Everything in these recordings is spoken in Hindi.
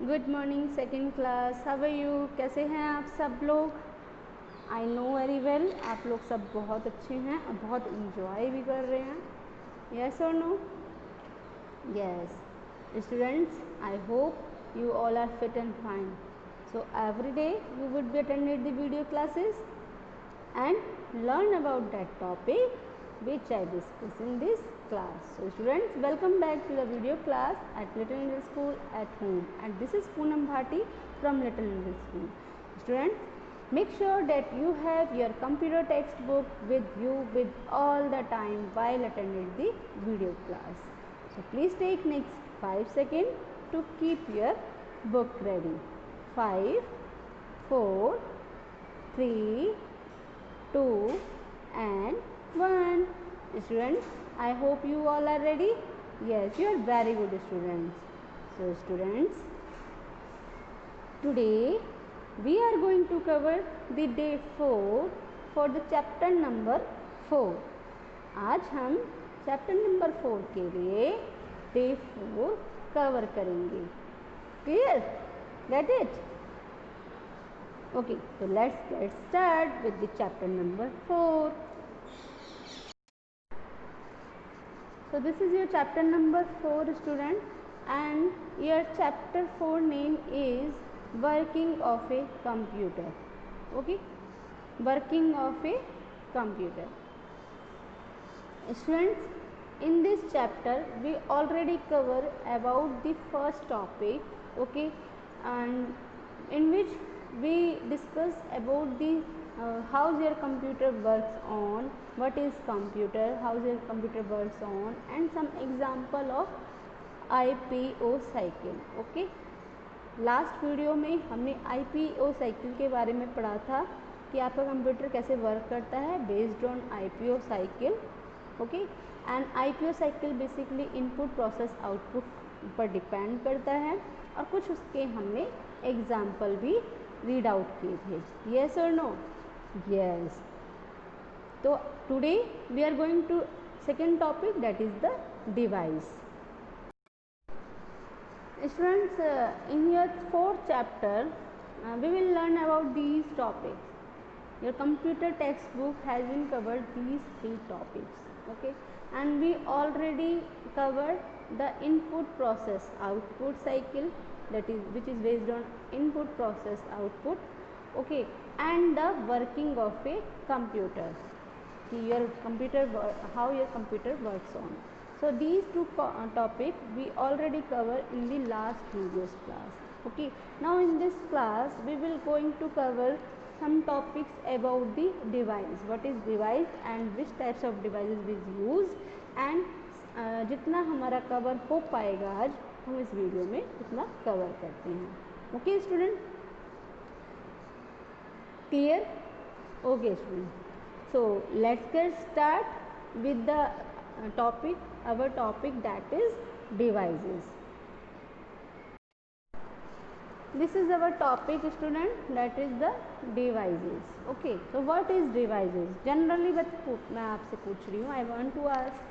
Good morning second class, how are you? कैसे हैं आप सब लोग? आई नो वेरी वेल, आप लोग सब बहुत अच्छे हैं और बहुत इंजॉय भी कर रहे हैं. यस और no? Yes. Students, I hope you all are fit and fine. So every day you would be attended the video classes and learn about that topic which I discuss in this class. So students, welcome back to the video class at Little Angel School at home, and this is Poonam Bhati from Little Angel School. Students, make sure that you have your computer textbook with you with all the time while attending the video class. So please take next 5 seconds to keep your book ready. 5, 4, 3, 2 and 1. Students, I hope you all are ready. Yes, you are very good students. So students, today we are going to cover the day 4 for the chapter number 4. आज हम चैप्टर नंबर 4 के लिए डे 4 कवर करेंगे. Clear? Get it? Okay, so let's get start with the chapter number 4. So this is your chapter number 4, student, and your chapter 4 name is working of a computer. Okay, working of a computer. Students, in this chapter we already cover about the first topic. Okay, and in which we discuss about the how your computer works on, what is computer, how your computer works on, and some example of IPO cycle. Okay, last video में हमने IPO साइकिल के बारे में पढ़ा था कि आपका कंप्यूटर कैसे वर्क करता है based on IPO cycle. Okay, and IPO cycle basically input process output पर डिपेंड करता है, और कुछ उसके हमने एग्जाम्पल भी रीड आउट किए थे. यस और नो? यस. तो today we are going to second topic, that is the device. Students, in your 4th chapter we will learn about these topics. Your computer textbook has been covered these 3 topics. Okay, and we already covered the input process output cycle, that is which is based on input process output. Okay, and the working of a computer, your computer, how your computer works on. So these two topics we already covered in the last previous class. Okay, now in this class we will going to cover some topics about the device, what is device and which types of devices is used, and जितना हमारा कवर हो पाएगा आज हम इस वीडियो में उतना कवर करते हैं. Okay student, clear? Okay student, so let's get start with the topic, our topic, that is devices. This is our topic student, that is the devices. Okay, so what is devices? Generally मैं आपसे पूछ रही हूँ, I want to ask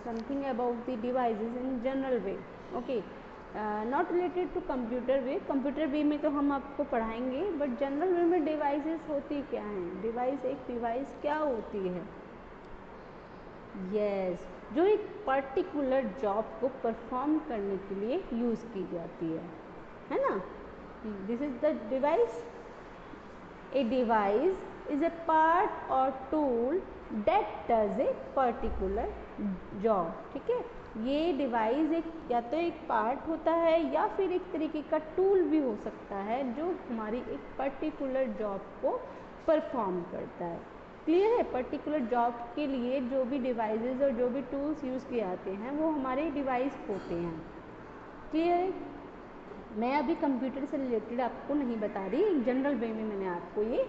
something about the devices in general way. Okay, not related to computer way. computer way में तो हम आपको पढ़ाएंगे, but general way में devices होती क्या हैं? device, एक device क्या होती है? yes, जो एक पर्टिकुलर जॉब को परफॉर्म करने के लिए यूज़ की जाती है ना? This is the device. A device is a part और tool that does a particular job. ठीक है, ये डिवाइस एक या तो एक पार्ट होता है या फिर एक तरीके का टूल भी हो सकता है जो हमारी एक पर्टिकुलर जॉब को परफॉर्म करता है. क्लियर है? पर्टिकुलर जॉब के लिए जो भी डिवाइसेस और जो भी टूल्स यूज़ किए जाते हैं वो हमारे डिवाइस होते हैं. क्लियर है? मैं अभी कंप्यूटर से रिलेटेड आपको नहीं बता रही, एक जनरल वे में मैंने आपको ये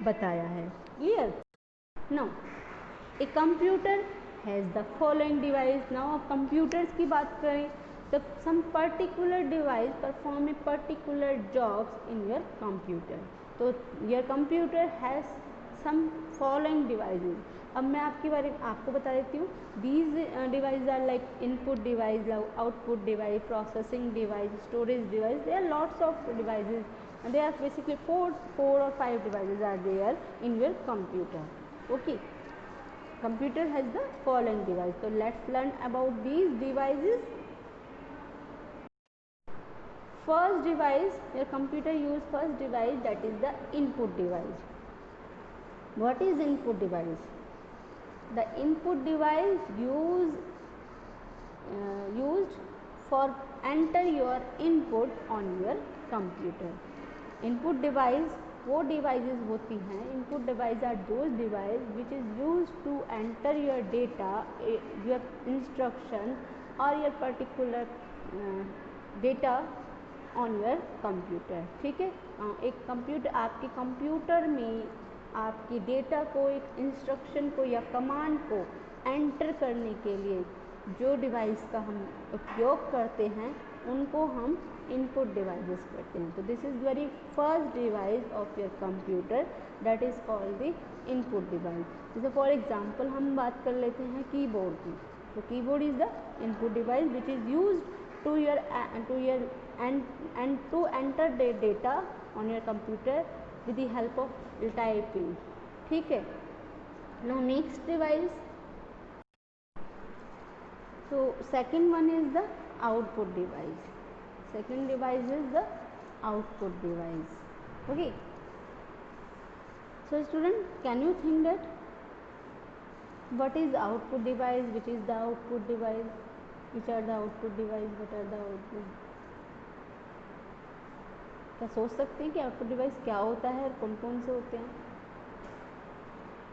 बताया है. Clear? Now a computer has the following device. Now अब कंप्यूटर्स की बात करें तो some particular device perform a particular jobs in your computer. तो your computer has some following devices. अब मैं आपको बता देती हूँ. These devices are like input device, output device, processing device, storage device. There are lots of devices. And there are basically four or five devices are there in your computer. Okay. Computer has the following device. So let's learn about these devices. First device, your computer use first device, that is the input device. What is input device? The input device used for enter your input on your computer. Input device वो devices होती हैं. Input device are those device which is used to enter your data, your instruction or your particular data on your computer. ठीक है. एक कंप्यूटर, आपके कंप्यूटर में आपकी डेटा को, एक इंस्ट्रक्शन को या कमांड को एंटर करने के लिए जो डिवाइस का हम उपयोग करते हैं उनको हम इनपुट डिवाइसेस करते हैं. तो this is very first device of your computer, that is called the input device. जैसे फॉर एग्जांपल हम बात कर लेते हैं कीबोर्ड की. तो keyboard is the input device which is used to enter the data on your computer with the help of typing. ठीक है. Now next device. So second one is the output device. Second device is the output device. Okay. So student, can you think that what is output device, which is the output device, which are the output device, what are the output? क्या सोच सकते हैं कि आउटपुट डिवाइस क्या होता है और कौन कौन से होते हैं?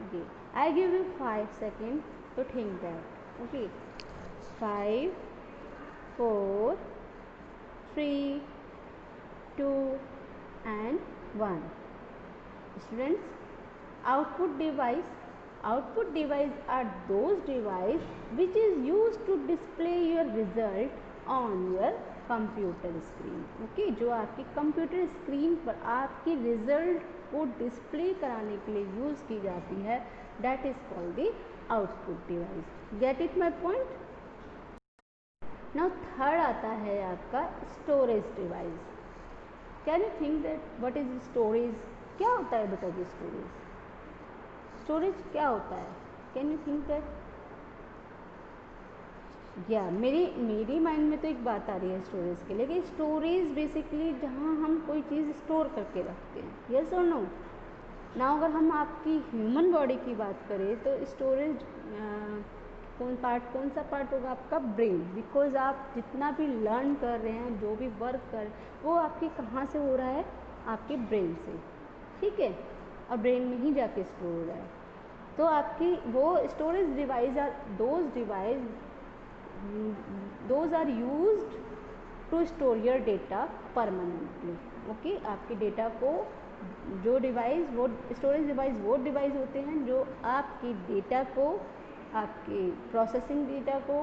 Okay, I give you 5 second to think that. Okay, 5, 4, 3, 2 and 1. Students, output device are those device which is used to display your result on your computer screen. Okay, जो आपकी कंप्यूटर स्क्रीन पर आपकी रिजल्ट को डिस्प्ले कराने के लिए यूज़ की जाती है, that is called the output device. Get it my point? Now third आता है आपका storage device. Can you think that what is storage? क्या होता है बेटा जी स्टोरेज? स्टोरेज क्या होता है? Can you think that? या मेरी माइंड में तो एक बात आ रही है स्टोरेज के लिए कि स्टोरेज बेसिकली जहाँ हम कोई चीज़ स्टोर करके रखते हैं. यस और नो? ना अगर हम आपकी ह्यूमन बॉडी की बात करें तो स्टोरेज कौन सा पार्ट होगा? आपका ब्रेन. बिकॉज आप जितना भी लर्न कर रहे हैं, जो भी वर्क कर रहे हैं, वो आपके कहाँ से हो रहा है? आपके ब्रेन से. ठीक है. और ब्रेन में ही जाके स्टोर हो रहा है. तो आपकी वो storage device are those are used to store your data permanently. Okay, आपके डेटा को जो डिवाइस, वो स्टोरेज डिवाइस वो डिवाइस होते हैं जो आपकी डेटा को, आपके प्रोसेसिंग डेटा को,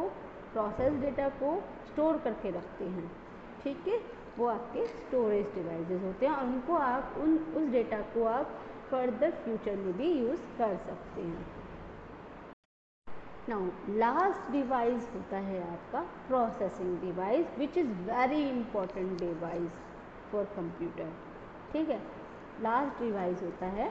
प्रोसेस डेटा को स्टोर करके रखते हैं. ठीक है. वो आपके स्टोरेज डिवाइसेस होते हैं और उनको आप उस डेटा को आप फर्दर फ्यूचर में भी यूज़ कर सकते हैं. नाउ लास्ट डिवाइस होता है आपका processing device, which is very important device for computer. ठीक है. लास्ट डिवाइस होता है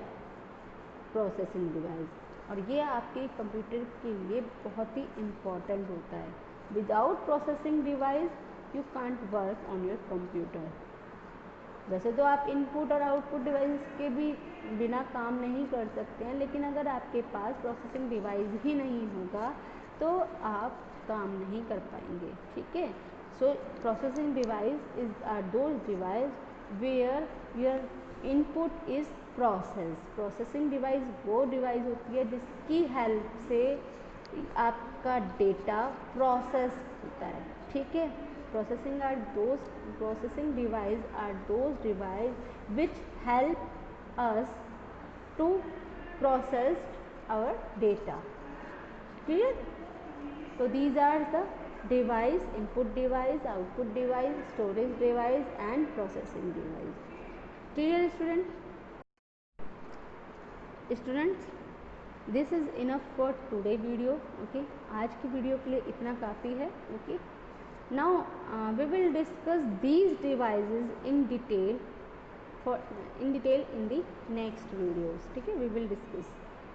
प्रोसेसिंग डिवाइस और ये आपके कंप्यूटर के लिए बहुत ही इम्पॉर्टेंट होता है. Without processing device you can't work on your computer. वैसे तो आप इनपुट और आउटपुट डिवाइस के भी बिना काम नहीं कर सकते हैं, लेकिन अगर आपके पास प्रोसेसिंग डिवाइस ही नहीं होगा तो आप काम नहीं कर पाएंगे. ठीक है. So processing device is are those devices where your input is process. Processing device वो डिवाइस होती है जिसकी हेल्प से आपका डेटा प्रोसेस होता है. ठीक है. Processing device are those device which help us to process our data. Clear? So these are the device: input device, output device, storage device and processing device. Clear students? This is enough for today video. Okay, आज की वीडियो के लिए इतना काफ़ी है। Okay, now we will discuss these devices in detail in the next videos. ठीक है, we will discuss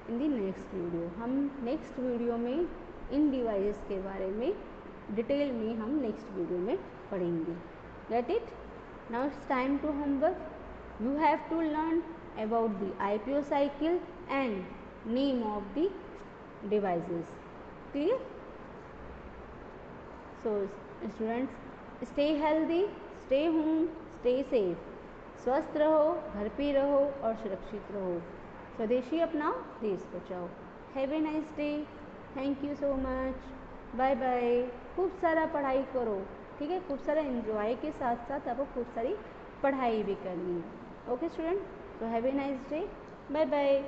in the next video. हम नेक्स्ट वीडियो में इन डिवाइसेस के बारे में डिटेल में हम नेक्स्ट वीडियो में पढ़ेंगे। Get it? Now it's time to homework. You have to learn about the IPO cycle and name of the devices. Clear? So students, stay healthy, stay home, stay safe. स्वस्थ रहो, घर पे रहो और सुरक्षित रहो। स्वदेशी अपनाओ, देश बचाओ। Have a nice day. Thank you so much. Bye bye. खूब सारा पढ़ाई करो। ठीक है, खूब सारा एंजॉय के साथ साथ आपको खूब सारी पढ़ाई भी करनी है। Okay student, so have a nice day. Bye bye.